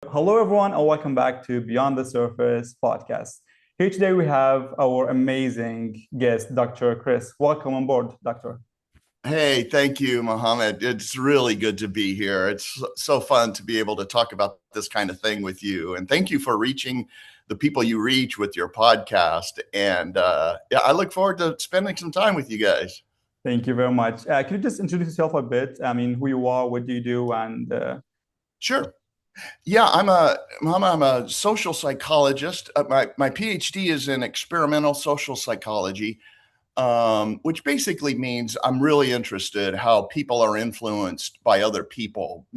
Hello, everyone, and welcome back to Beyond the Surface podcast. Here today we have our amazing guest, Dr. Chris. Welcome on board, Doctor. Hey, thank you, Mohammed. It's really good to be here. It's so fun to be able to talk about this kind of thing with you. And thank you for reaching the people you reach with your podcast. And yeah, I look forward to spending some time with you guys. Thank you very much. Can you just introduce yourself a bit? I mean, who you are, what do you do, and Sure. Yeah, I'm a social psychologist. My PhD is in experimental social psychology, which basically means I'm really interested how people are influenced by other people,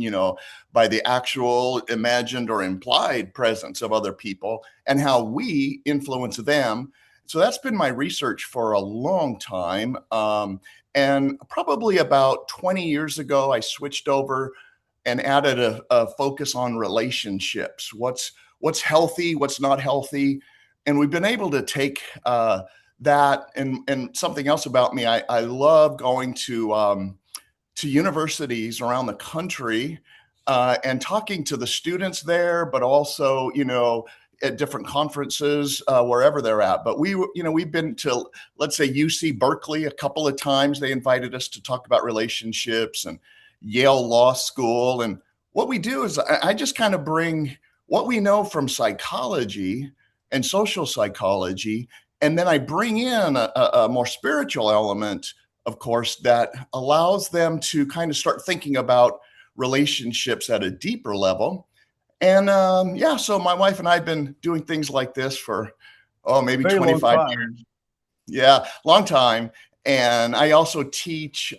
by the actual imagined or implied presence of other people and how we influence them. So that's been my research for a long time. And probably about 20 years ago, I switched over and added a focus on relationships. What's healthy, what's not healthy. And we've been able to take that and something else about me. I love going to universities around the country and talking to the students there, but also at different conferences wherever they're at. But we've been to, let's say, UC Berkeley a couple of times. They invited us to talk about relationships, and Yale Law School. And what we do is I just kind of bring what we know from psychology and social psychology, and then I bring in a more spiritual element, of course, that allows them to kind of start thinking about relationships at a deeper level. And yeah, so my wife and I have been doing things like this for, maybe very long 25 time. years. Yeah, long time. And I also teach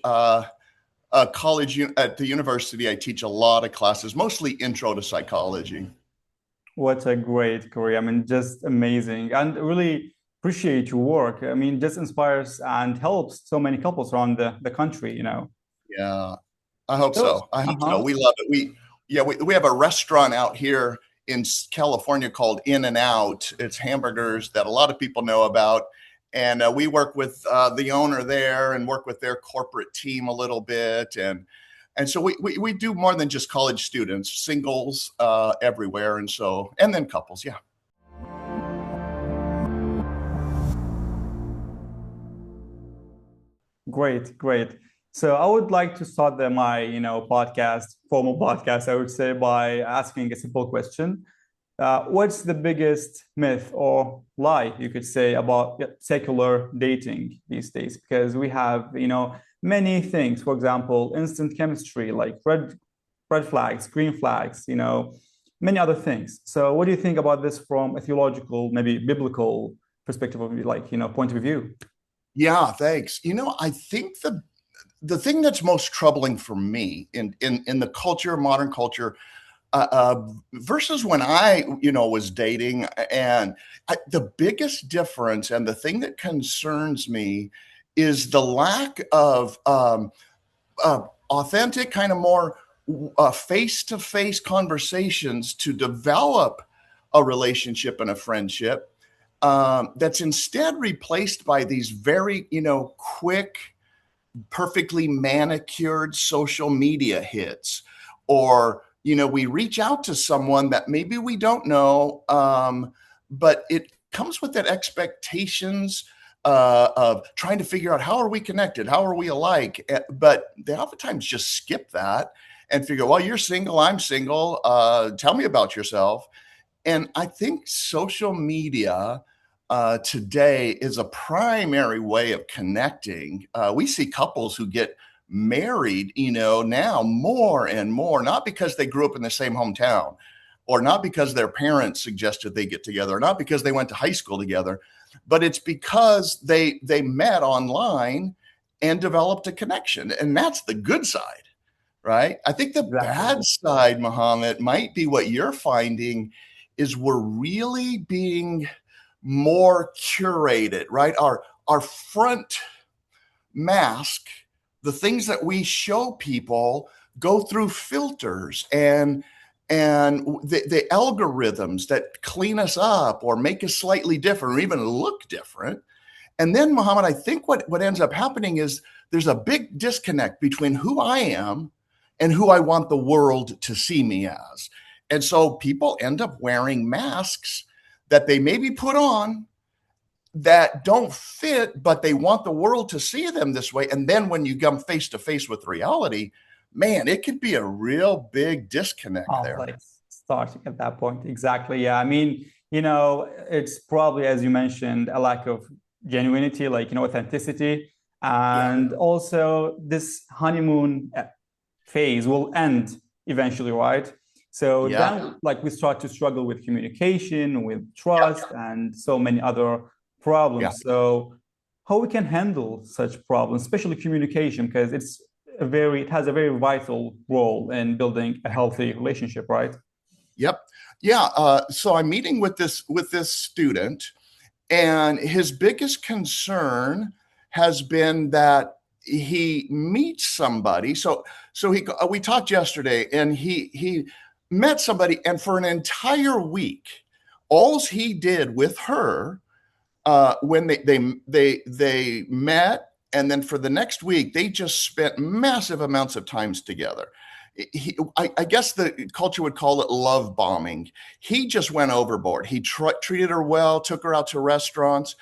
at the university. I teach a lot of classes, mostly intro to psychology. What a great career. I mean, just amazing. And really appreciate your work. I mean, just inspires and helps so many couples around the country. Yeah, I hope So, so. I hope so. uh-huh. We love it. We have a restaurant out here in California called In and Out. It's hamburgers that a lot of people know about. And we work with the owner there and work with their corporate team a little bit. And so we do more than just college students, singles everywhere. And then couples. Yeah. Great, great. So I would like to start my podcast, formal podcast, I would say, by asking a simple question. What's the biggest myth or lie you could say about secular dating these days? Because we have many things. For example, instant chemistry, like red flags, green flags, many other things. So what do you think about this from a theological, maybe biblical perspective of point of view? Yeah, thanks. I think the thing that's most troubling for me in the culture, modern culture, versus when I, was dating, and the biggest difference and the thing that concerns me is the lack of authentic, kind of more face-to-face conversations to develop a relationship and a friendship that's instead replaced by these very, quick, perfectly manicured social media hits. Or we reach out to someone that maybe we don't know, but it comes with that expectations of trying to figure out how are we connected, how are we alike. But they oftentimes just skip that and figure, well, you're single, I'm single, tell me about yourself. And I think social media today is a primary way of connecting. We see couples who get married, now more and more, not because they grew up in the same hometown, or not because their parents suggested they get together, or not because they went to high school together, but it's because they met online and developed a connection. And that's the good side, right? I think the Exactly. bad side, Muhammad, might be what you're finding is we're really being more curated, right? Our front mask, the things that we show people, go through filters and the algorithms that clean us up or make us slightly different or even look different. And then, Muhammad, I think what ends up happening is there's a big disconnect between who I am and who I want the world to see me as. And so people end up wearing masks that they maybe put on that don't fit, but they want the world to see them this way. And then when you come face to face with reality, man, it could be a real big disconnect there. Like starting at that point. Exactly. Yeah. I mean, it's probably, as you mentioned, a lack of genuinity, like, authenticity. Yeah. And also this honeymoon phase will end eventually, right? So Yeah. then, like, we start to struggle with communication, with trust, and so many other Yeah. problems. So how we can handle such problems, especially communication, because it has a very vital role in building a healthy relationship, right? Yep. Yeah. So I'm meeting with this student, and his biggest concern has been that he meets somebody. So we talked yesterday, and he met somebody, and for an entire week, all he did with her when they met, and then for the next week they just spent massive amounts of times together. I guess the culture would call it love bombing. He just went overboard. He treated her well, took her out to restaurants,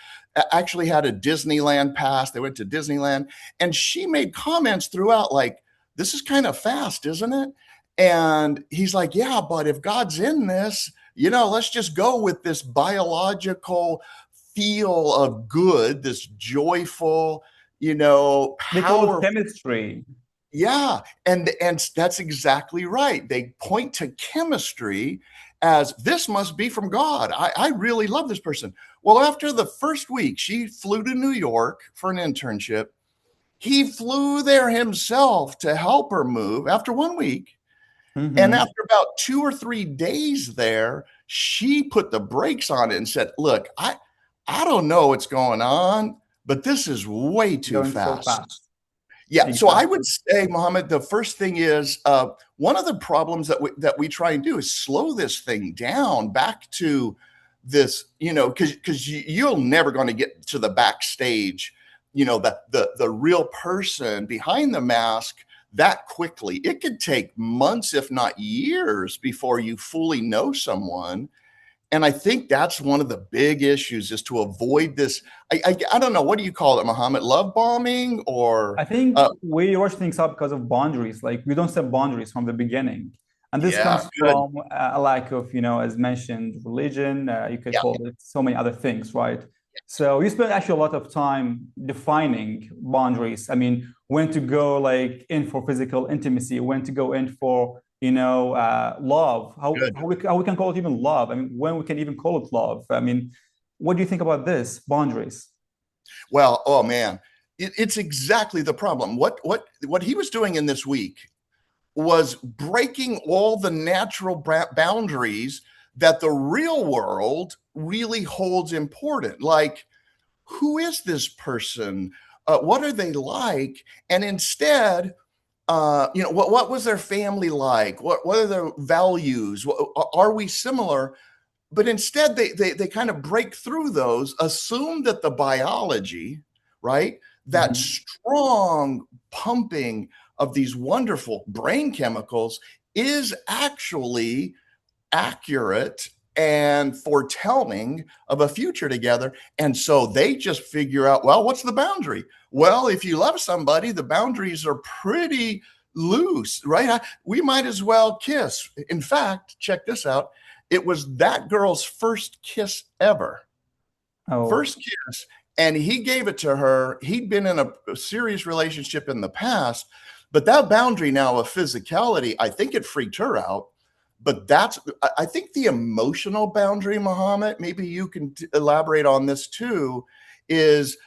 actually had a Disneyland pass. They went to Disneyland, and she made comments throughout like, this is kind of fast, isn't it? And he's like, yeah, but if God's in this, let's just go with this biological feel of good, this joyful, They call it power. chemistry. Yeah, and that's exactly right. They point to chemistry as this must be from God. I really love this person. Well, after the first week, she flew to New York for an internship. He flew there himself to help her move after 1 week. And Mm-hmm. after about 2 or 3 days there, she put the brakes on it and said, look, I don't know what's going on, but this is way too Going so fast. fast. Yeah, so I would Exactly. say, Mohammed, the first thing is one of the problems that we try and do is slow this thing down back to this, because you're never going to get to the backstage, the real person behind the mask that quickly. It could take months, if not years, before you fully know someone. And I think that's one of the big issues is to avoid this. I don't know, what do you call it, Muhammad? Love bombing or I think we rush things up because of boundaries. Like we don't set boundaries from the beginning. And this yeah, comes good. from a lack of, as mentioned, religion. You could Yeah, call it so many other things, right? So you spend actually a lot of time defining boundaries. I mean, when to go like in for physical intimacy, when to go in for, love, good. how we can call it even love. I mean, when we can even call it love. I mean, what do you think about this? Boundaries. Well, oh man, it's exactly the problem. What he was doing in this week was breaking all the natural boundaries that the real world really holds important. Like, who is this person? What are they like? And instead, what was their family like? What are their values? Are we similar? But instead, they kind of break through those, assume that the biology, right, that Mhm. strong pumping of these wonderful brain chemicals is actually accurate and foretelling of a future together. And so they just figure out, well, what's the boundary? Well, if you love somebody, the boundaries are pretty loose, right? We might as well kiss. In fact, check this out. It was that girl's first kiss ever. Oh. First kiss. And he gave it to her. He'd been in a serious relationship in the past, but that boundary now of physicality, I think it freaked her out. But I think the emotional boundary, Muhammad, maybe you can elaborate on this too, is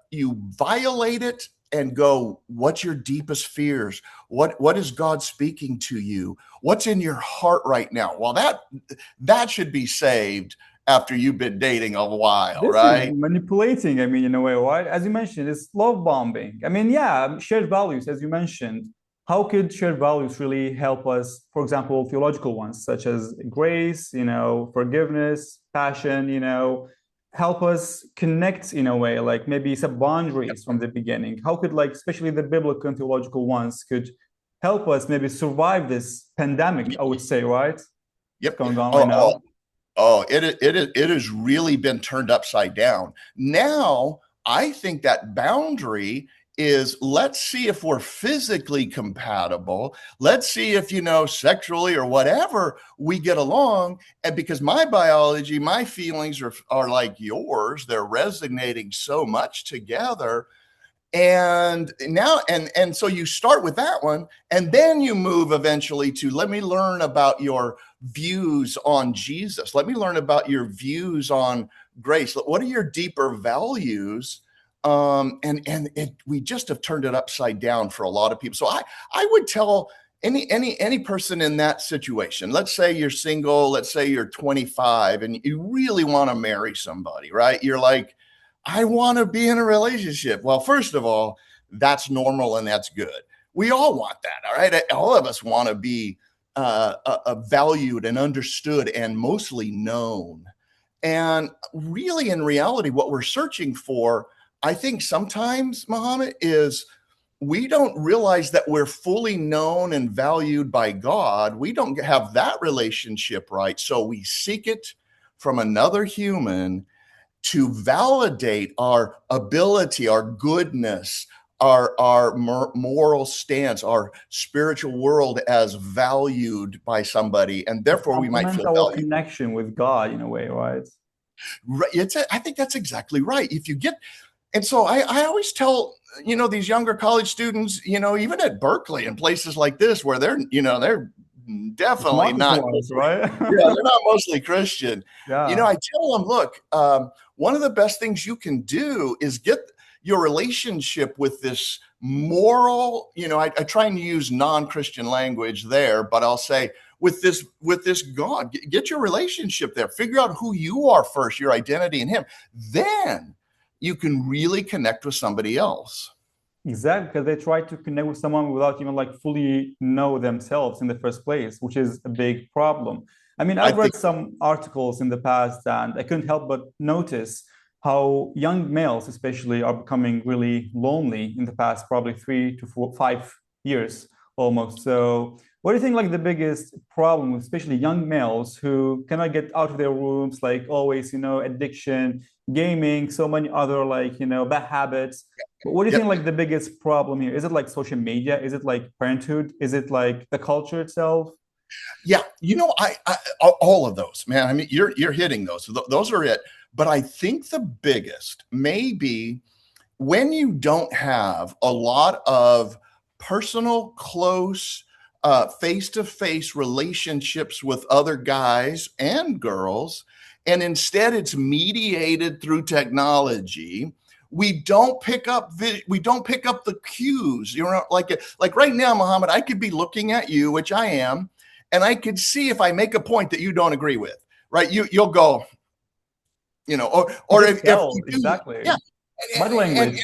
you violate it and go, what's your deepest fears? What is God speaking to you? What's in your heart right now? Well, that should be saved after you've been dating a while, This is right? manipulating, I mean, in a way, right? As you mentioned, it's love bombing. I mean, yeah, shared values, as you mentioned. How could shared values really help us, for example, theological ones, such as grace, forgiveness, passion, help us connect in a way, like maybe set boundaries from the beginning? How could, like, especially the biblical and theological ones, could help us maybe survive this pandemic, I would say, right? Yep. Going on right Oh, now. it has really been turned upside down. Now, I think that boundary is, let's see if we're physically compatible. Let's see if, sexually or whatever we get along. And because my biology, my feelings are like yours, they're resonating so much together. And now, and so you start with that one, and then you move eventually to, let me learn about your views on Jesus. Let me learn about your views on grace. What are your deeper values? We just have turned it upside down for a lot of people. So I would tell any person in that situation, let's say you're single, let's say you're 25 and you really want to marry somebody, right? You're like, I want to be in a relationship. Well, first of all, that's normal and that's good. We all want that. All right. All of us want to be valued and understood and mostly known. And really, in reality, what we're searching for, I think sometimes, Muhammad, is we don't realize that we're fully known and valued by God. We don't have that relationship right. So we seek it from another human to validate our ability, our goodness, our moral stance, our spiritual world as valued by somebody, and therefore we might Complement feel our valued. connection with God in a way, right? I think that's exactly right. If you get, and so I always tell these younger college students, even at Berkeley and places like this where they're The definitely smartest not ones, mostly, right? yeah, they're not mostly Christian. Yeah. I tell them, look, one of the best things you can do is get your relationship with this moral, I try and use non-Christian language there, but I'll say with this God, get your relationship there, figure out who you are first, your identity in him. Then you can really connect with somebody else. Exactly, because they try to connect with someone without even like fully know themselves in the first place, which is a big problem. I mean, I I've read think, some articles in the past and I couldn't help but notice how young males, especially, are becoming really lonely in the past probably 3 to 5 years almost. So, what do you think like the biggest problem, with especially young males who cannot get out of their rooms, like always, addiction, gaming, so many other like, bad habits? But what do you yep. think like the biggest problem here? Is it like social media? Is it like parenthood? Is it like the culture itself? Yeah, I all of those, man. I mean, you're hitting those. Those are it. But I think the biggest may be when you don't have a lot of personal, close, face-to-face relationships with other guys and girls, and instead it's mediated through technology. We don't pick up the cues. Like right now, Muhammad, I could be looking at you, which I am, and I could see if I make a point that you don't agree with, right? You'll go, You or just if tell you do, exactly. yeah. Body And language.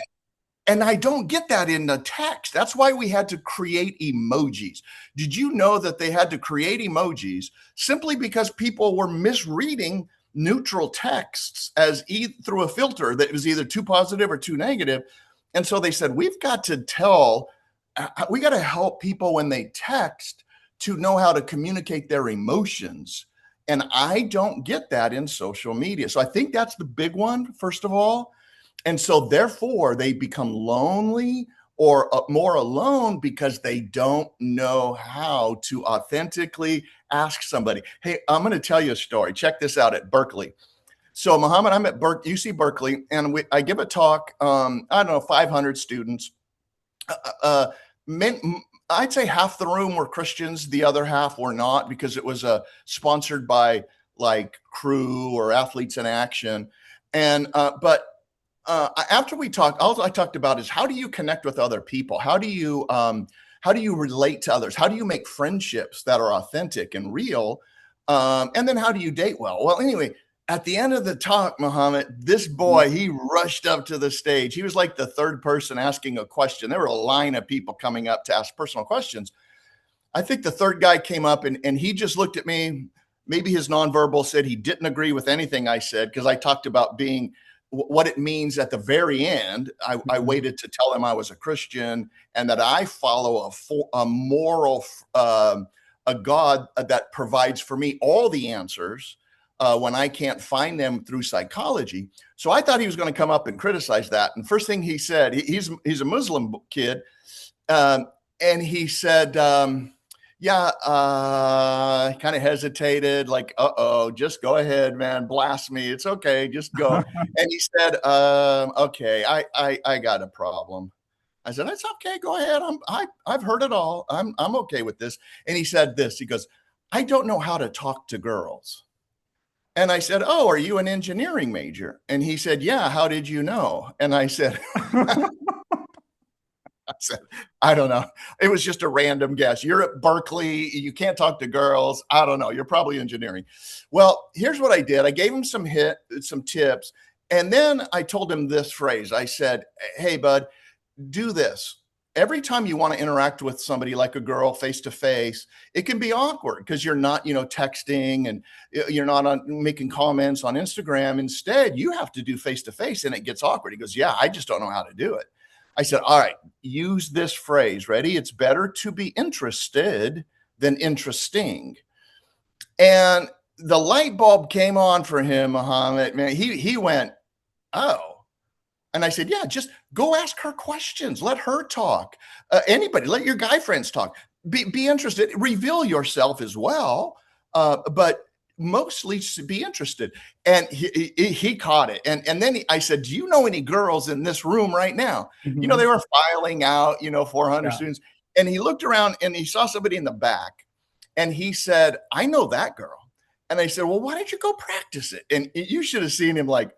and I don't get that in the text. That's why we had to create emojis. Did you know that they had to create emojis simply because people were misreading neutral texts through a filter that was either too positive or too negative? And so they said, we got to help people when they text to know how to communicate their emotions. And I don't get that in social media. So I think that's the big one, first of all. And so therefore they become lonely or more alone because they don't know how to authentically ask somebody, hey, I'm going to tell you a story. Check this out at Berkeley. So Muhammad, I'm at UC Berkeley, and I give a talk. I don't know, 500 students. Men, I'd say half the room were Christians, the other half were not, because it was sponsored by like Crew or Athletes in Action. And but after we talked, all I talked about is how do you connect with other people? How do you relate to others? How do you make friendships that are authentic and real? And then how do you date well? Well, anyway, at the end of the talk, Muhammad, this boy, he rushed up to the stage. He was like the third person asking a question. There were a line of people coming up to ask personal questions. I think the third guy came up and he just looked at me. Maybe his nonverbal said he didn't agree with anything I said because I talked about being what it means at the very end. I waited to tell him I was a Christian and that I follow a moral, a God that provides for me all the answers when I can't find them through psychology. So I thought he was going to come up and criticize that. And first thing he said, he's a Muslim kid, and he said, yeah, kind of hesitated, like, just go ahead, man, blast me. It's okay, just go. And he said, okay, I got a problem. I said, that's okay, go ahead. I've heard it all. I'm okay with this. And he said this, he goes, I don't know how to talk to girls. And I said, oh, are you an engineering major? And he said, yeah, how did you know? And I said, I don't know. It was just a random guess. You're at Berkeley. You can't talk to girls. I don't know. You're probably engineering. Well, here's what I did. I gave him some tips. And then I told him this phrase. I said, hey, bud, do this. Every time you want to interact with somebody like a girl face to face, it can be awkward because you're not, texting and you're not making comments on Instagram. Instead, you have to do face to face and it gets awkward. He goes, yeah, I just don't know how to do it. I said, all right, use this phrase. Ready? It's better to be interested than interesting. And the light bulb came on for him, Muhammad. Man, he went, oh. And I said, yeah, just go ask her questions. Let her talk. Anybody, let your guy friends talk. Be interested. Reveal yourself as well. But mostly be interested. And he caught it. And then I said, do you know any girls in this room right now? Mm-hmm. They were filing out, 400 Yeah. students. And he looked around and he saw somebody in the back. And he said, I know that girl. And I said, well, why don't you go practice it? And you should have seen him like,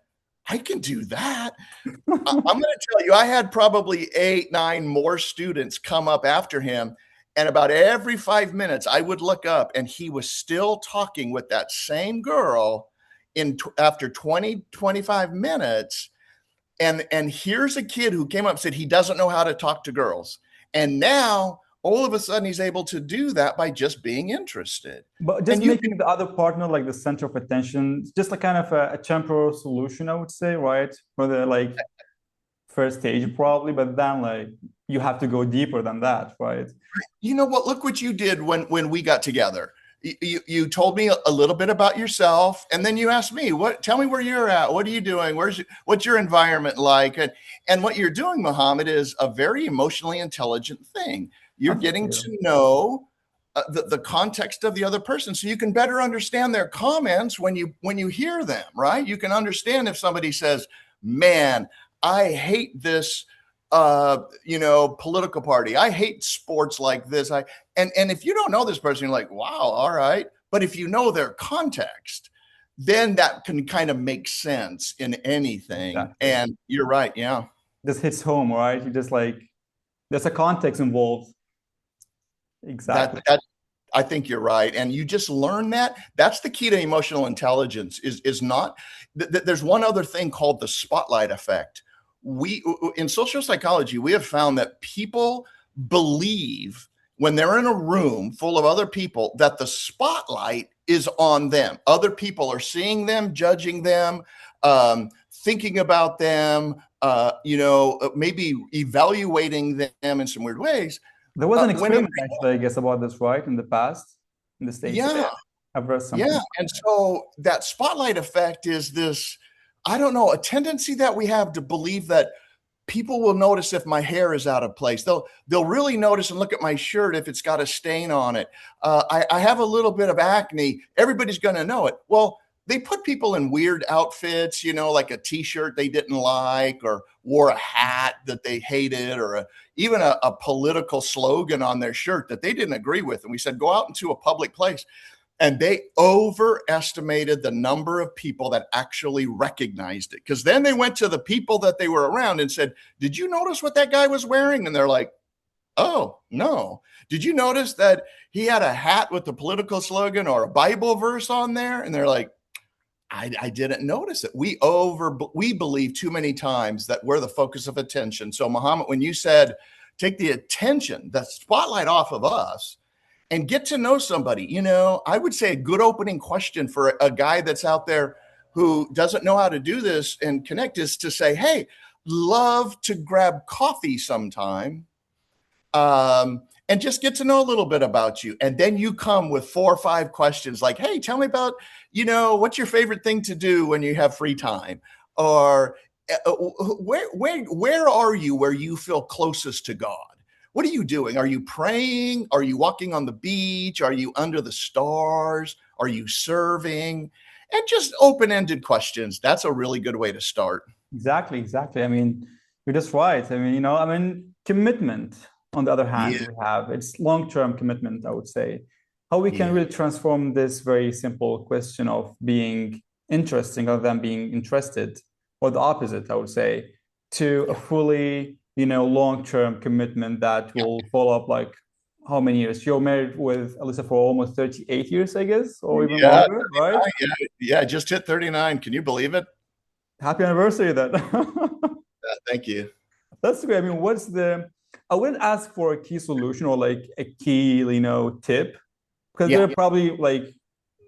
I can do that. I'm going to tell you, I had probably 8, 9 more students come up after him. And about every 5 minutes, I would look up and he was still talking with that same girl after 20, 25 minutes. And here's a kid who came up and said he doesn't know how to talk to girls. And now all of a sudden he's able to do that by just being interested. But just making the other partner like the center of attention, just like kind of a temporal solution, I would say, right? For the first stage probably, but then you have to go deeper than that, right? You know what? Look what you did when we got together. You told me a little bit about yourself, and then you asked me, tell me where you're at. What are you doing? What's your environment like? And what you're doing, Muhammad, is a very emotionally intelligent thing. You're getting to know the context of the other person, so you can better understand their comments when you hear them, right? You can understand if somebody says, man, I hate this political party. I hate sports like this. And if you don't know this person, you're like, wow, all right. But if you know their context, then that can kind of make sense in anything. Exactly. And you're right. Yeah. This hits home, right? You just there's a context involved. Exactly. I think you're right. And you just learn that. That's the key to emotional intelligence is not, there's one other thing called the spotlight effect. In social psychology, we have found that people believe when they're in a room full of other people that the spotlight is on them. Other people are seeing them, judging them, thinking about them, maybe evaluating them in some weird ways. There was an experiment, actually, I guess, about this, right? In the past, in the States. Yeah. I've read something. Yeah. And so that spotlight effect is this, I don't know, a tendency that we have to believe that people will notice if my hair is out of place. They'll really notice and look at my shirt if it's got a stain on it. I have a little bit of acne. Everybody's going to know it. Well, they put people in weird outfits, like a t-shirt they didn't like, or wore a hat that they hated, or even a political slogan on their shirt that they didn't agree with. And we said, go out into a public place. And they overestimated the number of people that actually recognized it. Because then they went to the people that they were around and said, did you notice what that guy was wearing? And they're like, oh, no. Did you notice that he had a hat with the political slogan or a Bible verse on there? And they're like, I didn't notice it. We believe too many times that we're the focus of attention. So Muhammad, when you said, take the attention, the spotlight off of us, and get to know somebody, I would say a good opening question for a guy that's out there who doesn't know how to do this and connect is to say, hey, love to grab coffee sometime, and just get to know a little bit about you. And then you come with 4 or 5 questions like, hey, tell me about, what's your favorite thing to do when you have free time? Or where are you where you feel closest to God? What are you doing? Are you praying? Are you walking on the beach? Are you under the stars? Are you serving? And just open-ended questions. That's a really good way to start. Exactly, exactly. I mean, you're just right. I mean, commitment, on the other hand, Yeah, we have it's long-term commitment, I would say. How we can yeah, really transform this very simple question of being interesting rather than being interested, or the opposite, I would say, to a yeah, fully, long-term commitment that yeah. will follow up like how many years? You're married with Alyssa for almost 38 years, I guess, or even Yeah, longer, right? 39, yeah, just hit 39. Can you believe it? Happy anniversary then. Thank you. That's great. I mean, I wouldn't ask for a key solution or like a key, tip, because Yeah, there probably like,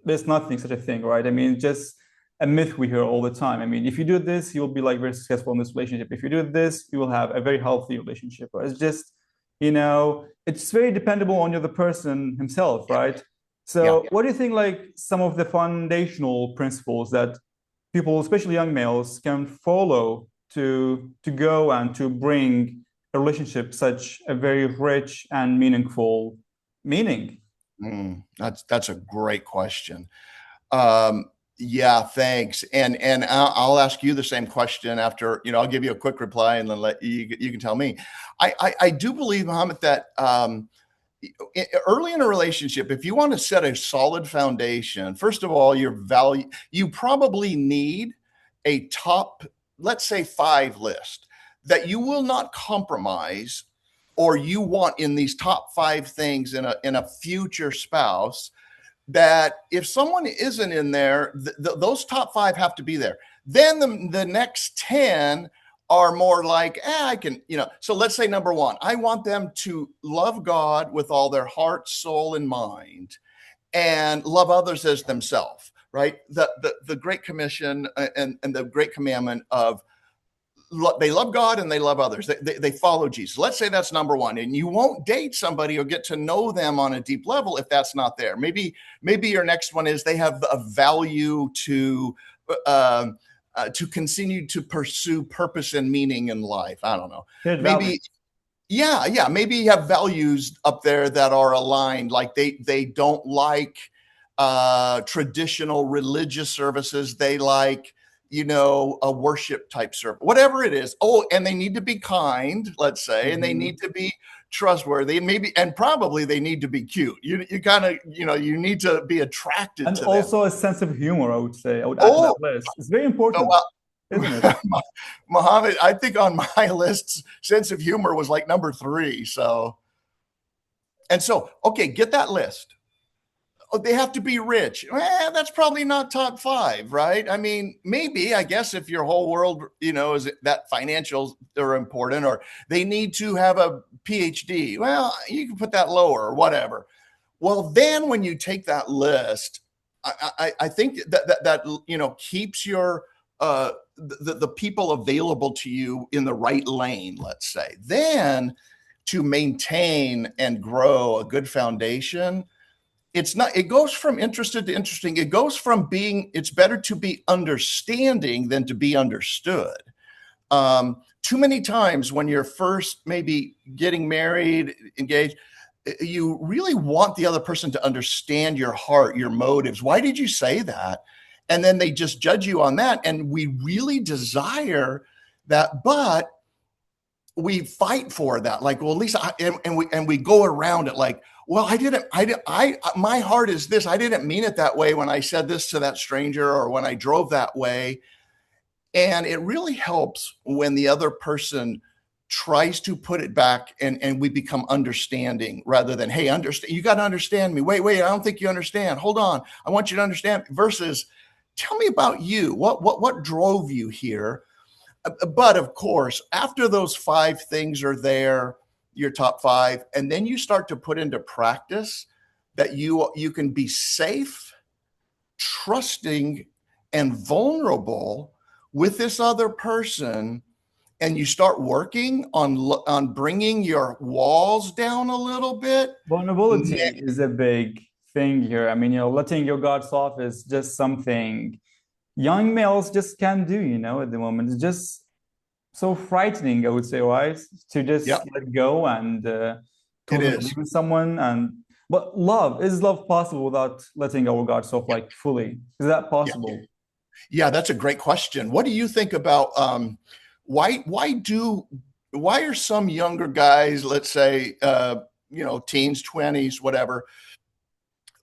there's nothing such a thing, right? I mean, just a myth we hear all the time. I mean, if you do this, you'll be like very successful in this relationship. If you do this, you will have a very healthy relationship. It's just, it's very dependable on the person himself, yeah, right? yeah. So what do you think like some of the foundational principles that people, especially young males, can follow to go and to bring a relationship such a very rich and meaningful meaning? That's a great question. Um, yeah, thanks. And I'll ask you the same question after, I'll give you a quick reply and then let you can tell me. I do believe, Mohammed, that early in a relationship, if you want to set a solid foundation, first of all, you probably need a top, let's say 5 list that you will not compromise, or you want in these top 5 things in a future spouse, that if someone isn't in there, those top 5 have to be there. Then the next 10 are more like, I can, So let's say number 1, I want them to love God with all their heart, soul, and mind, and love others as themselves. Right? The Great Commission and the Great Commandment of they love God and they love others. They follow Jesus. Let's say that's number 1, and you won't date somebody or get to know them on a deep level if that's not there. Maybe your next one is they have a value to continue to pursue purpose and meaning in life. I don't know. Shared Maybe values. yeah. Maybe you have values up there that are aligned. Like they don't like traditional religious services. They like a worship type service, whatever it is. Oh, and they need to be kind, let's say, and they need Mhm. to be trustworthy, and probably they need to be cute. You kind of you need to be attracted And to them. also a sense of humor, I would say. I would add to that Oh, list. It's very so, important, isn't it? Muhammad, I think on my list, sense of humor was like number 3. So, okay, get that list. Oh, they have to be rich. That's probably not top 5, right? I mean, maybe, I guess, if your whole world, is that financials are important, or they need to have a PhD. Well, you can put that lower or whatever. Well, then when you take that list, I think that keeps your the people available to you in the right lane, let's say. Then to maintain and grow a good foundation, it goes from interested to interesting. It goes from it's better to be understanding than to be understood. Too many times when you're first maybe getting married, engaged, you really want the other person to understand your heart, your motives. Why did you say that? And then they just judge you on that. And we really desire that, but we fight for that. Like, well, at least we go around it like, well, my heart is this. I didn't mean it that way when I said this to that stranger or when I drove that way. And it really helps when the other person tries to put it back, and we become understanding rather than, hey, understand, you got to understand me. Wait, I don't think you understand. Hold on. I want you to understand, versus tell me about you. What drove you here? But of course, after those 5 things are there, your top 5, and then you start to put into practice that you can be safe, trusting, and vulnerable with this other person, and you start working on bringing your walls down a little bit. Vulnerability is a big thing here. I mean, letting your guards off is just something young males just can't do, at the moment. It's just so frightening, I would say, right? To just Yep, let go and it totally is. believe in someone. But is love possible without letting our guards off like fully? Is that Yeah. possible? Yeah, that's a great question. What do you think about why why do why are some younger guys, let's say teens, 20s, whatever,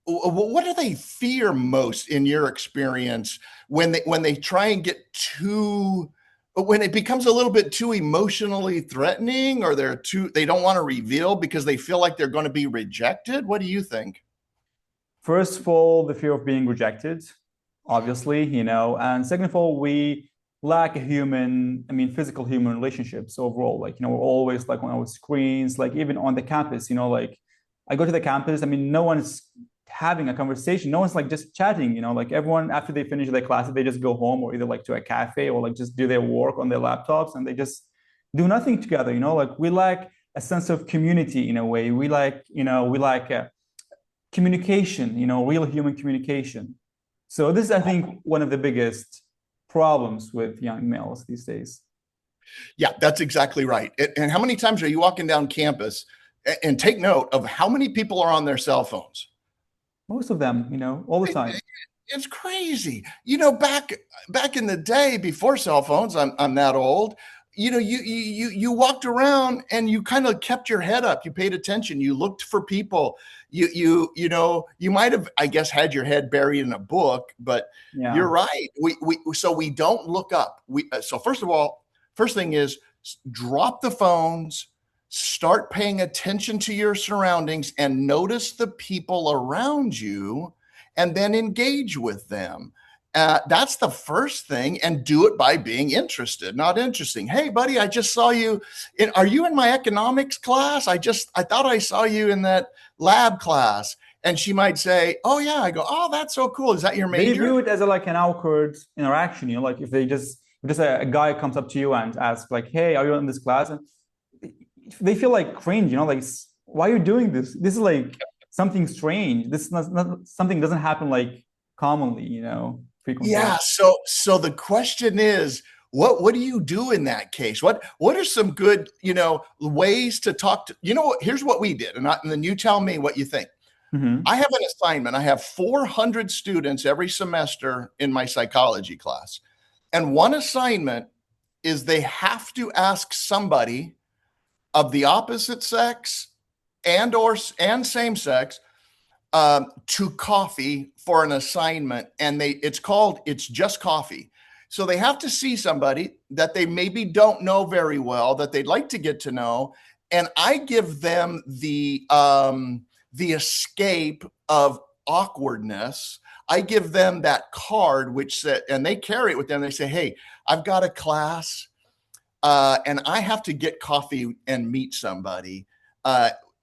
what do they fear most in your experience when they try and get too when it becomes a little bit too emotionally threatening, or they don't want to reveal because they feel like they're going to be rejected? What do you think? First of all, the fear of being rejected, obviously, and second of all, we lack physical human relationships overall. Like, we're always like on our screens, like even on the campus, like I go to the campus, no one's having a conversation. No one's like just chatting, like everyone after they finish their classes, they just go home or either like to a cafe or like just do their work on their laptops and they just do nothing together, like we lack a sense of community in a way. We like communication, real human communication. So this is, I think, one of the biggest problems with young males these days. Yeah, that's exactly right. And how many times are you walking down campus, and take note of how many people are on their cell phones? Most of them, all the time. It's crazy. Back in the day before cell phones, I'm that old. You walked around and you kind of kept your head up. You paid attention. You looked for people. You might have, I guess, had your head buried in a book, but you're Yeah. right. We don't look up. So first of all, first thing is drop the phones, start paying attention to your surroundings, and notice the people around you, and then engage with them. That's the first thing, and do it by being interested, not interesting. Hey, buddy, I just saw you. Are you in my economics class? I thought I saw you in that lab class. And she might say, "Oh yeah." I go, "Oh, that's so cool. Is that your They view major?" it as like an awkward interaction, like if a guy comes up to you and asks like, "Hey, are you in this class?" And they feel like cringe, like, why are you doing this? This is like something strange. This is not something doesn't happen like commonly, frequently. Yeah. So the question is, what do you do in that case? What are some good, ways to talk to, here's what we did. And then you tell me what you think. Hmm. I have an assignment. I have 400 students every semester in my psychology class. And one assignment is they have to ask somebody of the opposite sex and same sex to coffee for an assignment, and it's just coffee. So they have to see somebody that they maybe don't know very well, that they'd like to get to know, and I give them the escape of awkwardness. I give them that card which said, and they carry it with them. They say, "Hey, I've got a class, and I have to get coffee and meet somebody."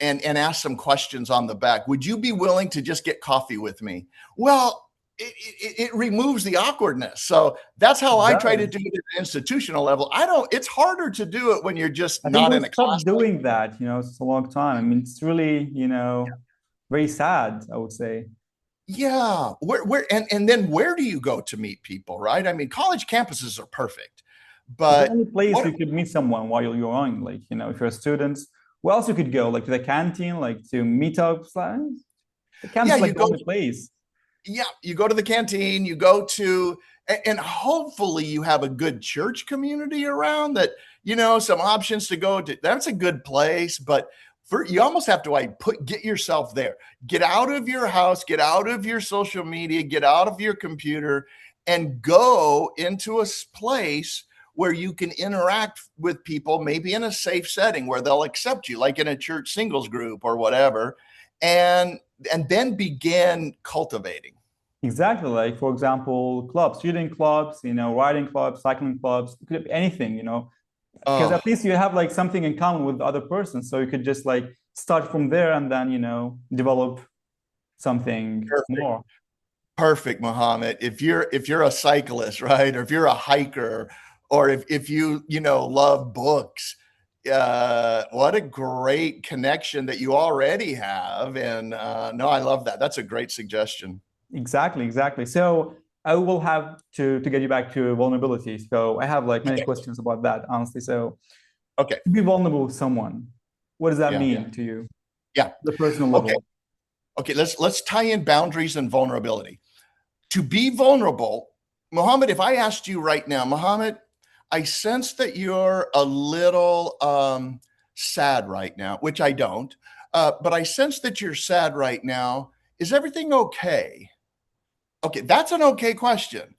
And ask some questions on the back. Would you be willing to just get coffee with me? Well, it removes the awkwardness. So that's how It I try to does. do it at the institutional level. It's harder to do it when you're just I think not we in a class stopped like doing that, it's a long time. It's really, very sad, I would say. yeah. And then where do you go to meet people, right? I mean, college campuses are perfect, It's the but only place what you could meet someone while you're on. Like, if you're a student, where else you could go? Like to the canteen, like to meetups. Like, the campus yeah, is like the only place. you go to the canteen, you go to, and hopefully you have a good church community around that, some options to go to. That's a good place, but you almost have to get yourself there. Get out of your house, get out of your social media, get out of your computer, and go into a place where you can interact with people, maybe in a safe setting where they'll accept you, like in a church singles group or whatever, and then begin cultivating. Exactly. Like, for example, clubs, shooting clubs, riding clubs, cycling clubs, it could be anything, because Oh, at least you have like something in common with the other person. So you could just like start from there and then, develop something perfect. more. Perfect, Mohammed. If you're a cyclist, right, or if you're a hiker, or if you love books, what a great connection that you already have. And no, I love that. That's a great suggestion. Exactly, exactly. So I will have to get you back to vulnerability. So I have like many Okay. questions about that, honestly. So Okay. to be vulnerable with someone, what does that Yeah. mean to you, Yeah. the personal Okay. level? Okay. Let's tie in boundaries and vulnerability. To be vulnerable, Mohammed, if I asked you right now, Mohammed, I sense that you're a little sad right now, which I don't, but I sense that you're sad right now. Is everything okay? Okay, that's an okay question.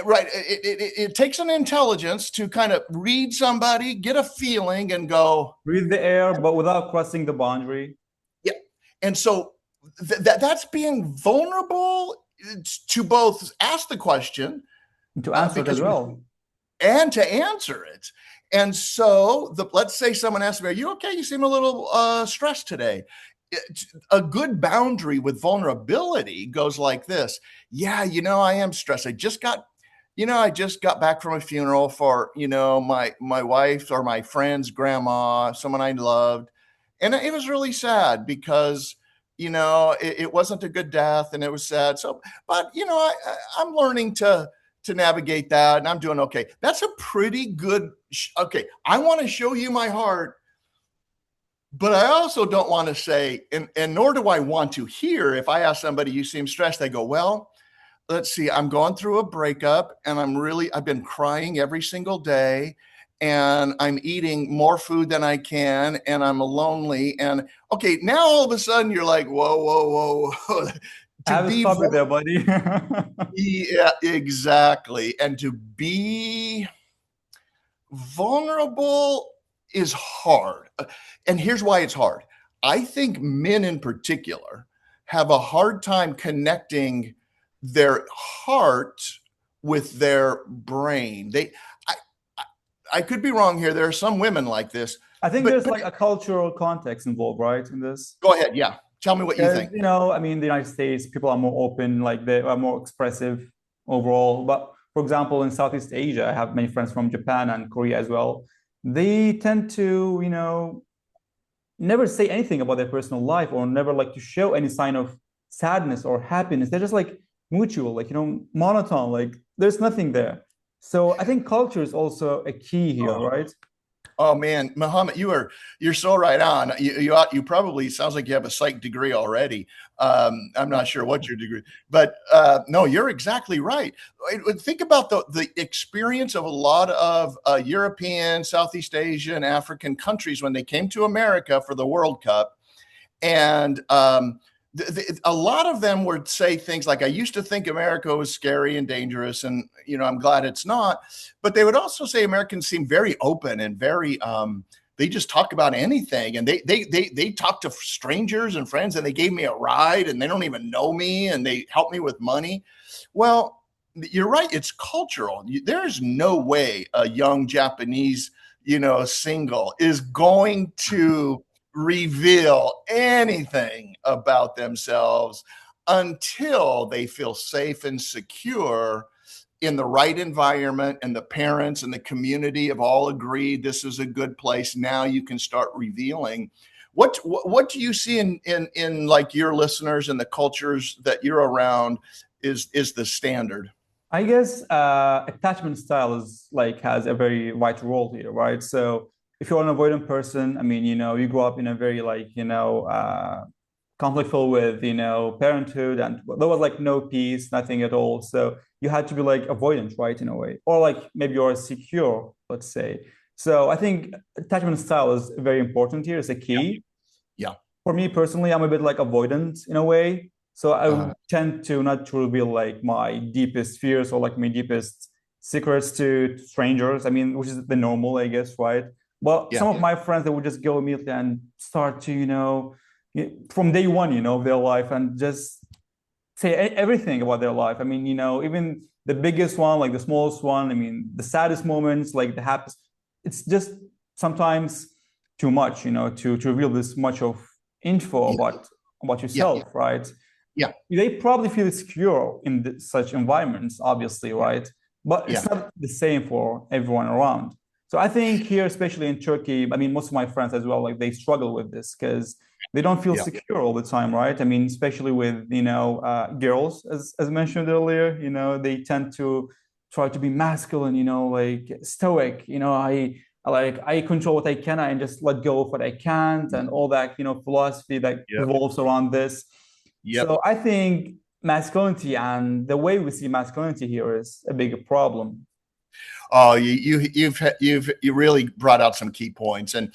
Right. It takes an intelligence to kind of read somebody, get a feeling, and go, Breathe the air, but without crossing the boundary. yeah. And so that's being vulnerable to both ask the question And to answer it as because well. and to answer it. And so let's say someone asks me, "Are you okay? You seem a little stressed today." A good boundary with vulnerability goes like this. Yeah, I am stressed. I just got back from a funeral for, my wife or my friend's grandma, someone I loved. And it was really sad because, it wasn't a good death and it was sad. So, but, I'm learning to navigate that and I'm doing okay. That's a pretty good, okay. I want to show you my heart, but I also don't want to say, and nor do I want to hear if I ask somebody, you seem stressed, they go, well, let's see, I'm going through a breakup and I've been crying every single day and I'm eating more food than I can and I'm lonely. And okay, now all of a sudden you're like, whoa, whoa, whoa. I To have to be, stop you there, buddy. yeah, exactly. And to be vulnerable is hard. And here's why it's hard. I think men in particular have a hard time connecting their heart with their brain. I, I could be wrong here. There are some women like this, I think but there's like a cultural context involved, right, in this. go ahead. Yeah. Tell me what you Because, think. I mean, the United States, people are more open, like they are more expressive overall. But for example, in Southeast Asia, I have many friends from Japan and Korea as well. They tend to, never say anything about their personal life or never like to show any sign of sadness or happiness. They're just like mutual, like, monotone, like there's nothing there. So I think culture is also a key here, Oh, right? oh man, Muhammad, you're so right on. You probably sounds like you have a psych degree already. I'm not sure what your degree, but no, you're exactly right. Think about the experience of a lot of European, Southeast Asian, and African countries when they came to America for the World Cup, and a lot of them would say things like, I used to think America was scary and dangerous, and I'm glad it's not. But they would also say Americans seem very open and very they just talk about anything, and they talk to strangers and friends, and they gave me a ride, and they don't even know me, and they help me with money. Well, you're right, it's cultural. There's no way a young Japanese single is going to reveal anything about themselves until they feel safe and secure in the right environment, and the parents and the community have all agreed this is a good place. Now you can start revealing. What do you see in like your listeners and the cultures that you're around is the standard? I guess attachment style is like has a very vital role here, right? So if you're an avoidant person, I mean, you grew up in a very like, conflict filled with, parenthood, and there was like no peace, nothing at all. So you had to be like avoidant, right, in a way, or like maybe you're secure, let's say. So I think attachment style is very important here. It's a Yeah. key. Yeah. For me personally, I'm a bit like avoidant in a way. So I would Uh, tend to not to reveal like my deepest fears or like my deepest secrets to strangers. I mean, which is the normal, I guess, right? But yeah. some of my friends, they would just go immediately and start to, from day one, of their life and just say everything about their life. I mean, even the biggest one, like the smallest one, I mean, the saddest moments, like the happiest, it's just sometimes too much, to reveal this much of info Yeah. about Yeah. yourself, right? Yeah. they probably feel secure in such environments, obviously, right? But it's Yeah. not the same for everyone around. So I think here, especially in Turkey, I mean, most of my friends as well, like they struggle with this because they don't feel Yeah. secure all the time, right? I mean, especially with, girls, as mentioned earlier, they tend to try to be masculine, like stoic, I control what I can and just let go of what I can't and all that, philosophy that Yep. revolves around this. Yep. So I think masculinity and the way we see masculinity here is a big problem. Oh, you really brought out some key points, and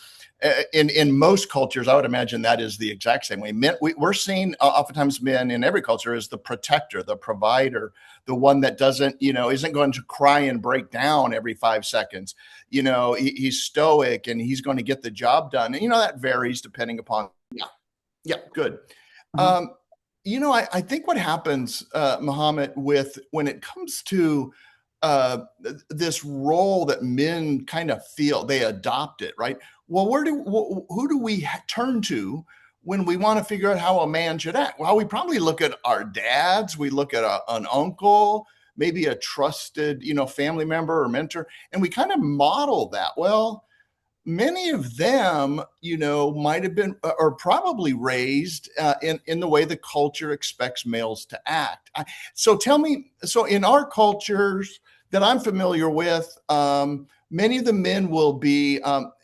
in most cultures, I would imagine that is the exact same way. Men, we're seeing oftentimes men in every culture as the protector, the provider, the one that doesn't, isn't going to cry and break down every 5 seconds. He's stoic and he's going to get the job done. And that varies depending upon. Yeah, yeah, good. Uh-huh. Um, I think what happens, Muhammad, with when it comes to this role that men kind of feel they adopt it, right? Well, who do we turn to when we want to figure out how a man should act? Well, we probably look at our dads, we look at an uncle, maybe a trusted, family member or mentor, and we kind of model that. Well, many of them, might have been or probably raised in the way the culture expects males to act. So tell me, so in our cultures that I'm familiar with, many of the men will be,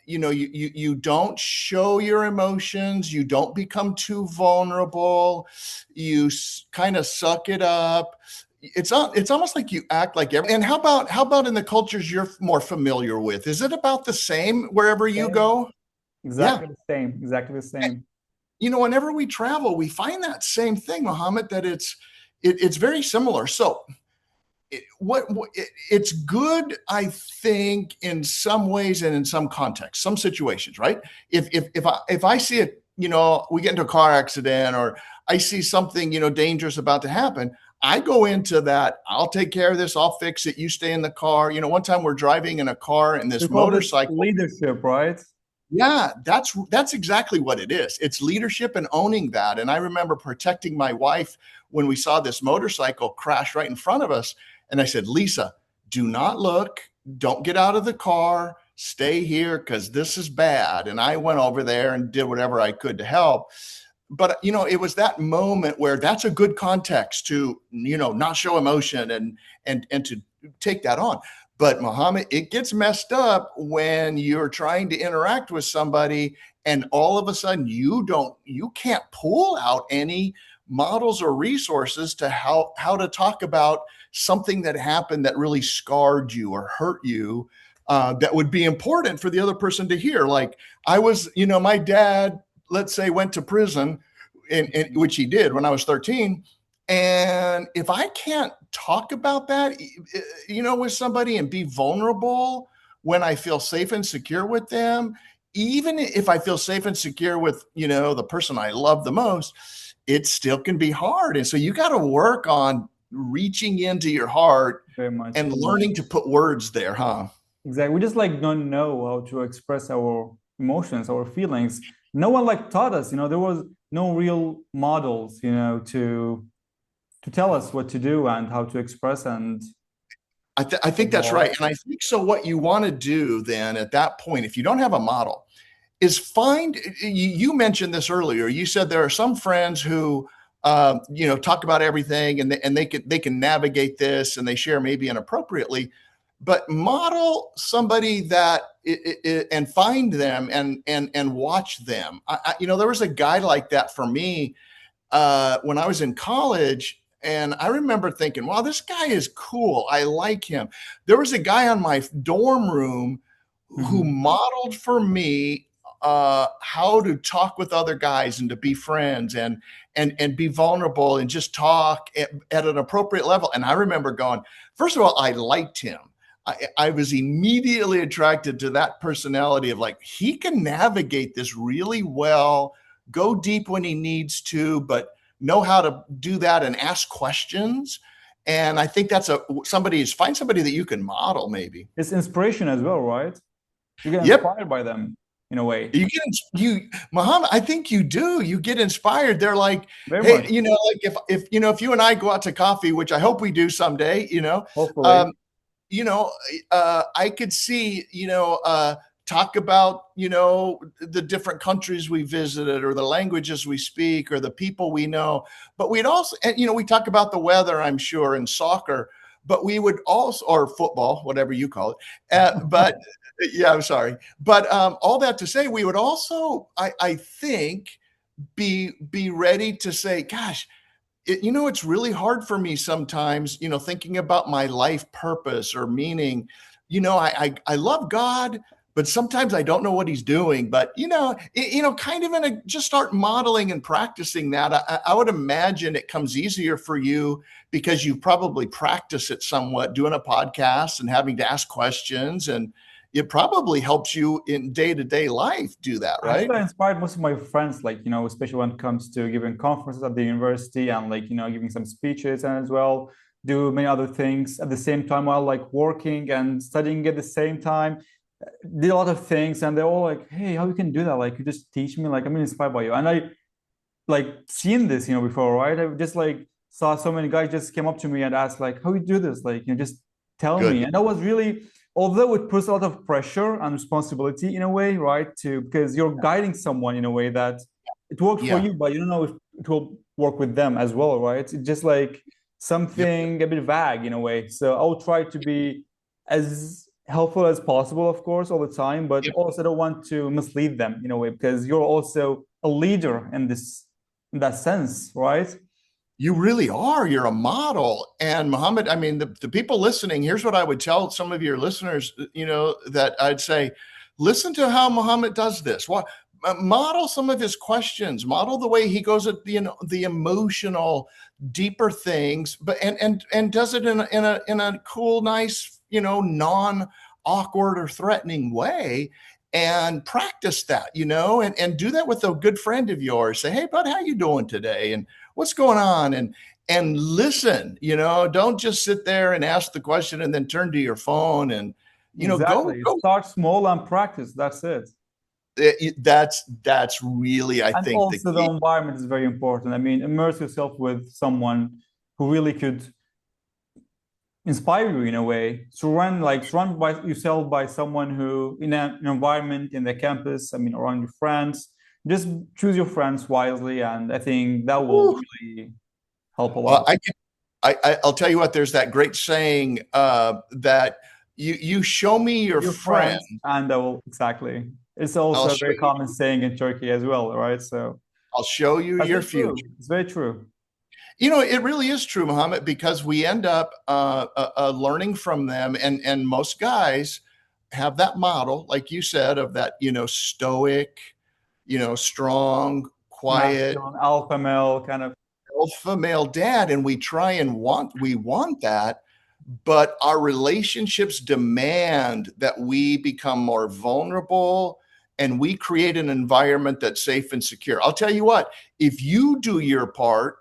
you don't show your emotions, you don't become too vulnerable, you kind of suck it up. It's almost like you act like every. And how about in the cultures you're more familiar with? Is it about the same wherever you Same. go? Yeah. Exactly the same. Exactly the same. Whenever we travel, we find that same thing, Muhammad, that it's very similar. So it's good, I think, in some ways and in some contexts, some situations, right? If I see it, we get into a car accident or I see something, dangerous about to happen, I go into that. I'll take care of this. I'll fix it. You stay in the car. One time we're driving in a car and We this call this motorcycle. leadership, right? Yeah, that's exactly what it is. It's leadership and owning that. And I remember protecting my wife when we saw this motorcycle crash right in front of us. And I said, Lisa, do not look. Don't get out of the car. Stay here because this is bad. And I went over there and did whatever I could to help. But it was that moment where that's a good context to not show emotion and to take that on. But Muhammad, it gets messed up when you're trying to interact with somebody and all of a sudden you can't pull out any models or resources to how to talk about something that happened that really scarred you or hurt you, that would be important for the other person to hear. Like my dad, let's say, went to prison, which he did when I was 13. And if I can't talk about that, with somebody and be vulnerable when I feel safe and secure with them, even if I feel safe and secure with, the person I love the most, it still can be hard. And so you got to work on reaching into your heart Very much. and learning to put words there, huh? Exactly. We just like don't know how to express our emotions, our feelings. No one like taught us, there was no real models, to tell us what to do and how to express and I think that's evolve. right. And I think so. What you want to do then at that point, if you don't have a model, is find. You mentioned this earlier. You said there are some friends who, talk about everything and they can navigate this and they share maybe inappropriately, but model somebody that and find them and watch them. There was a guy like that for me when I was in college. And I remember thinking, wow, this guy is cool. I like him. There was a guy on my dorm room who Mhm. modeled for me how to talk with other guys and to be friends and be vulnerable and just talk at an appropriate level. And I remember going, first of all, I liked him. I was immediately attracted to that personality of like, he can navigate this really well, go deep when he needs to, but know how to do that and ask questions. And I think that's find somebody that you can model maybe. It's inspiration as well, right? You get Yep. inspired by them. in a way. You get Muhammad, I think you do. You get inspired. They're like, Very hey, much, like if you and I go out to coffee, which I hope we do someday, hopefully. um, you know, I could see, talk about, the different countries we visited or the languages we speak or the people we know. But we'd also, and, we talk about the weather, I'm sure, and soccer, but we would also, or football, whatever you call it. But yeah, I'm sorry. But all that to say, we would also, I think, be ready to say, gosh, it's really hard for me sometimes, thinking about my life purpose or meaning. I love God, but sometimes I don't know what he's doing. But, kind of just start modeling and practicing that. I would imagine it comes easier for you because you probably practice it somewhat doing a podcast and having to ask questions. And it probably helps you in day-to-day life do that, right? Actually, I inspired most of my friends, like, especially when it comes to giving conferences at the university and like, giving some speeches and as well do many other things at the same time while like working and studying at the same time. Did a lot of things and they're all like, hey, how you can do that? Like, you just teach me, like, I'm inspired by you. And I like seen this, before, right? I just like saw so many guys just came up to me and asked like, how you do this? Like, just tell me. Good. And that was really, although it puts a lot of pressure and responsibility in a way, right? To because you're guiding someone in a way that it worked for Yeah. you, but you don't know if it will work with them as well, right? It's just like Yep. something a bit vague in a way. So I will try to be as helpful as possible, of course, all the time, but Yep. also don't want to mislead them in a way because you're also a leader in that sense, right? You really are. You're a model. And Muhammad, I mean, the people listening, here's what I would tell some of your listeners, that I'd say, listen to how Muhammad does this. What model some of his questions, model the way he goes at the emotional, deeper things, but and does it in a cool, nice, non-awkward or threatening way. And practice that, and do that with a good friend of yours. Say, hey, bud, how you doing today? And what's going on? And listen, don't just sit there and ask the question and then turn to your phone and go Exactly. Start small and practice. That's it. that's really, I And think, the also the key. environment is very important. I mean, immerse yourself with someone who really could inspire you in a way. Surround by yourself by someone who in an environment in the campus, I mean around your friends. Just choose your friends wisely, and I think that will Whew. really help a Well, lot. I'll tell you what, there's that great saying, that you show me your Your friend, friends, and I will exactly. It's I'll also a show very you common saying in Turkey as well, right? So I'll show you that's your very true. future. It's very true. It really is true, Muhammad, because we end up learning from them, and most guys have that model, like you said, of that stoic, strong, quiet Masculine, alpha male kind of. alpha male dad, and we want that, but our relationships demand that we become more vulnerable and we create an environment that's safe and secure. I'll tell you what, if you do your part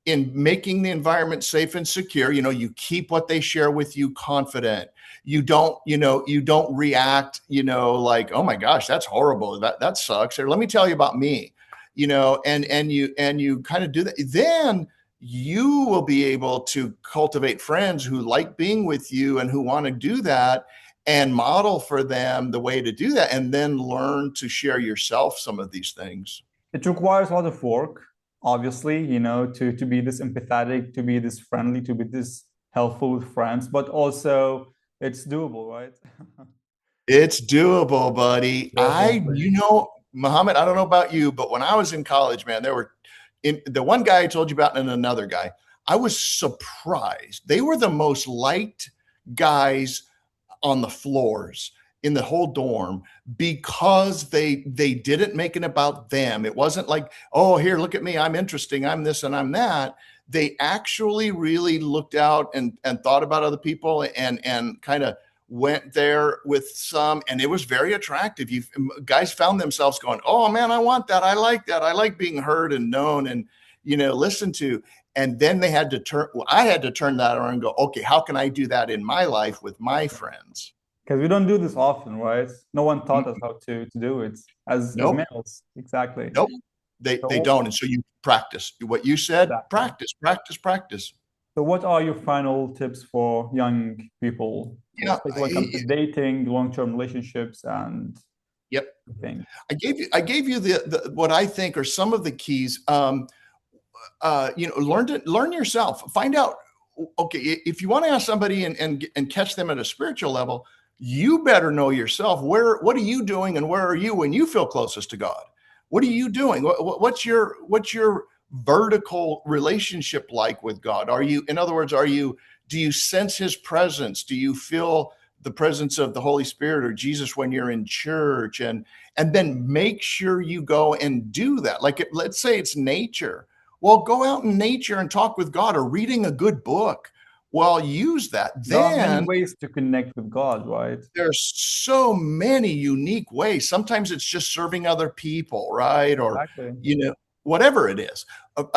in making the environment safe and secure, you keep what they share with you confident. You don't react, like, oh my gosh, that's horrible. That sucks. Or let me tell you about me, and you kind of do that. Then you will be able to cultivate friends who like being with you and who want to do that and model for them the way to do that, and then learn to share yourself some of these things. It requires a lot of work, obviously, to be this empathetic, to be this friendly, to be this helpful with friends, but also it's doable, right? It's doable, buddy. Definitely. Muhammad, I don't know about you, but when I was in college, man, there were the one guy I told you about and another guy. I was surprised. They were the most liked guys on the floors in the whole dorm because they didn't make it about them. It wasn't like, oh, here, look at me, I'm interesting, I'm this and I'm that. They actually really looked out and thought about other people and kind of went there with some, and it was very attractive. You guys found themselves going, oh man, I want that, I like that, I like being heard and known and listened to. And then they had to turn, I had to turn that around and go, okay, how can I do that in my life with my friends? Because we don't do this often, right? No one taught us Mm, how to do it as nope, males. Exactly. nope. They So don't. And so you practice what you said, exactly. practice, practice, practice. So what are your final tips for young people, Yeah. especially when it comes to dating, long-term relationships, and Yep. things? I gave you the what I think are some of the keys. Learn yourself. Find out. Okay, if you want to ask somebody and catch them at a spiritual level, you better know yourself. What are you doing, and where are you when you feel closest to God? What are you doing? What's your vertical relationship like with God? Are you, in other words, do you sense His presence? Do you feel the presence of the Holy Spirit or Jesus when you're in church? And then make sure you go and do that. Like, let's say it's nature. Well, go out in nature and talk with God, or reading a good book. Well, use that. There are many Then ways to connect with God, right? there's so many unique ways. Sometimes it's just serving other people, right? Or, Exactly. whatever it is.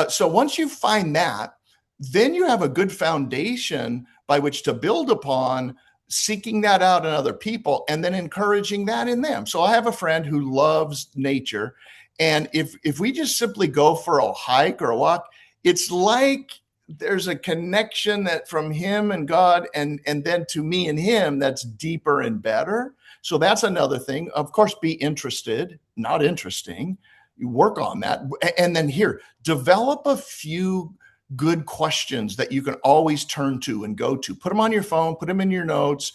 So once you find that, then you have a good foundation by which to build upon, seeking that out in other people and then encouraging that in them. So I have a friend who loves nature. And if we just simply go for a hike or a walk, it's like there's a connection that from him and God, and then to me and him, that's deeper and better. So that's another thing. Of course, be interested, not interesting. You work on that. And then here, develop a few good questions that you can always turn to and go to. Put them on your phone, put them in your notes,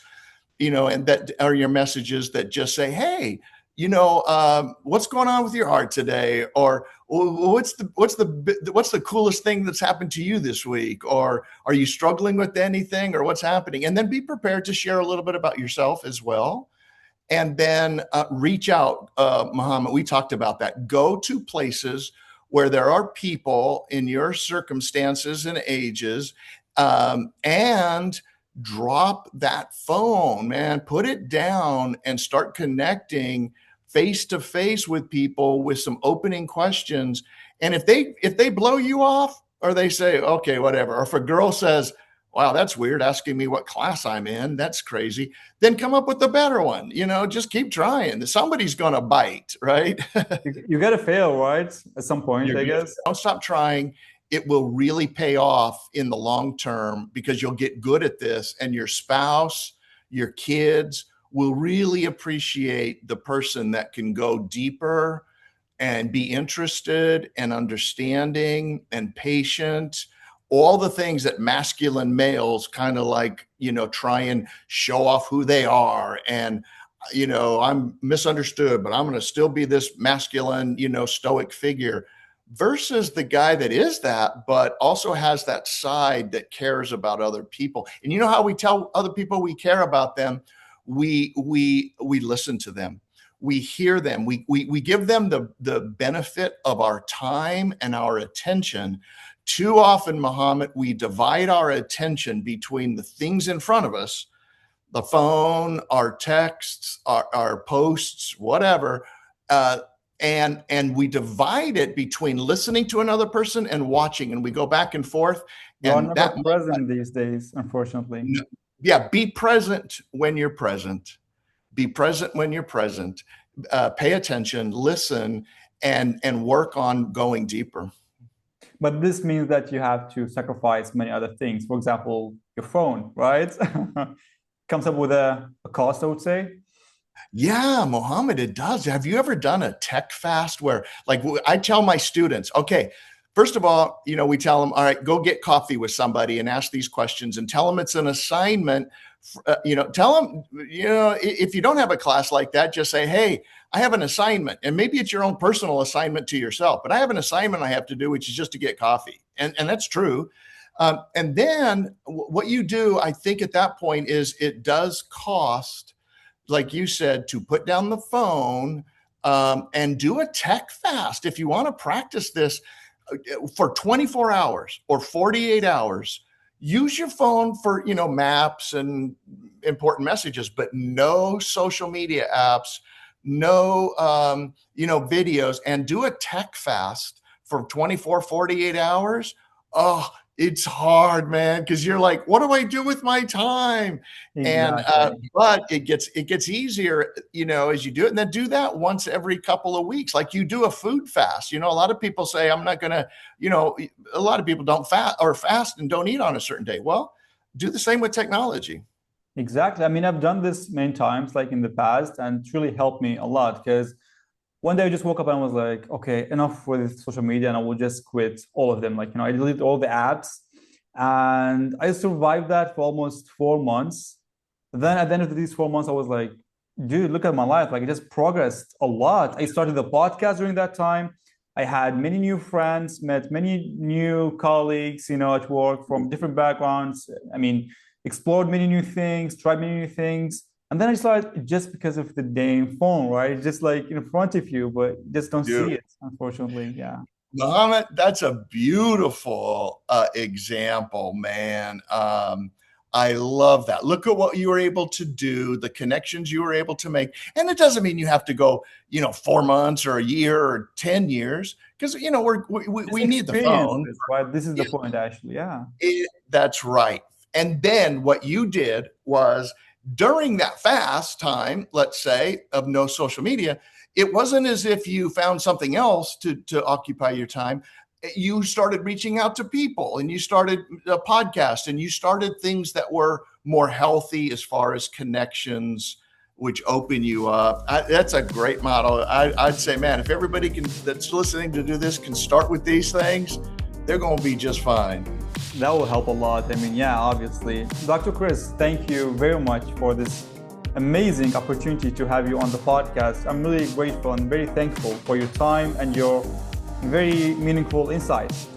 and that are your messages that just say, hey, what's going on with your heart today? Or what's the coolest thing that's happened to you this week? Or are you struggling with anything, or what's happening? And then be prepared to share a little bit about yourself as well. And then reach out, Muhammad. We talked about that. Go to places where there are people in your circumstances and ages, and drop that phone, man. Put it down and start connecting face to face with people with some opening questions. And if they blow you off, or they say, okay, whatever, or if a girl says, wow, that's weird, asking me what class I'm in, that's crazy, then come up with a better one. Just keep trying. Somebody's going to bite, right? You gotta fail, right? At some point, You're I gonna, guess. don't stop trying. It will really pay off in the long term, because you'll get good at this, and your spouse, your kids will really appreciate the person that can go deeper and be interested and understanding and patient, all the things that masculine males kind of like, try and show off who they are. And, I'm misunderstood, but I'm going to still be this masculine, stoic figure, versus the guy that is that, but also has that side that cares about other people. And you know how we tell other people we care about them? We listen to them, we hear them, we give them the benefit of our time and our attention. Too often, Muhammad, we divide our attention between the things in front of us, the phone, our texts, our posts, whatever, and we divide it between listening to another person and watching, and we go back and forth. You are And never that, present these days, unfortunately. yeah, be present when you're present. Be present when you're present. Pay attention, listen, and work on going deeper. But this means that you have to sacrifice many other things. For example, your phone, right? Comes up with a cost, I would say. Yeah, Mohammed, it does. Have you ever done a tech fast where, like, I tell my students, okay, first of all, we tell them, all right, go get coffee with somebody and ask these questions, and tell them it's an assignment. Tell them, if you don't have a class like that, just say, hey, I have an assignment. And maybe it's your own personal assignment to yourself, but I have an assignment I have to do, which is just to get coffee. And that's true. And then what you do, I think at that point, is it does cost, like you said, to put down the phone, and do a tech fast. If you want to practice this for 24 hours or 48 hours, use your phone for, maps and important messages, but no social media apps, no, videos, and do a tech fast for 24, 48 hours. Oh, It's hard, man, because you're like, what do I do with my time? And Exactly. but it gets easier, as you do it, and then do that once every couple of weeks. Like you do a food fast. A lot of people say, I'm not gonna, a lot of people don't fast and don't eat on a certain day. Well, do the same with technology. Exactly. I mean, I've done this many times, like in the past, and it's really helped me a lot because one day I just woke up and was like, okay, enough with social media, and I will just quit all of them. Like, I deleted all the apps, and I survived that for almost 4 months. Then at the end of these 4 months, I was like, dude, look at my life. Like, I just progressed a lot. I started the podcast during that time. I had many new friends, met many new colleagues, at work from different backgrounds. I mean, explored many new things, tried many new things. And then I started just because of the damn phone, right? It's just like in front of you, but you just don't see Dude, it, unfortunately. Yeah. Muhammad, that's a beautiful example, man. I love that. Look at what you were able to do, the connections you were able to make. And it doesn't mean you have to go, 4 months or a year or 10 years, because, Just we need the phone. experiences, right? This is the point, actually. Yeah. That's right. And then what you did was during that fast time, let's say, of no social media, it wasn't as if you found something else to occupy your time. You started reaching out to people, and you started a podcast, and you started things that were more healthy as far as connections, which open you up. That's a great model. I'd say, man, if everybody that's listening to do this can start with these things, they're going to be just fine. That will help a lot. I mean, yeah, obviously. Dr. Chris, thank you very much for this amazing opportunity to have you on the podcast. I'm really grateful and very thankful for your time and your very meaningful insights.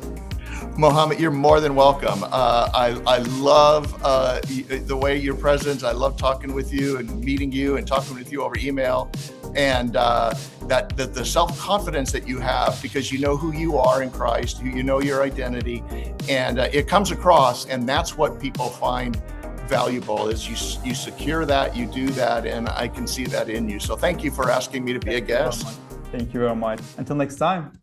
Mohammed, you're more than welcome. I love the way you're present. I love talking with you and meeting you and talking with you over email, and that the self-confidence that you have because you know who you are in Christ, you know your identity, and it comes across, and that's what people find valuable is you secure that, you do that, and I can see that in you. So thank you for asking me to be a guest. Thank you very much. Until next time.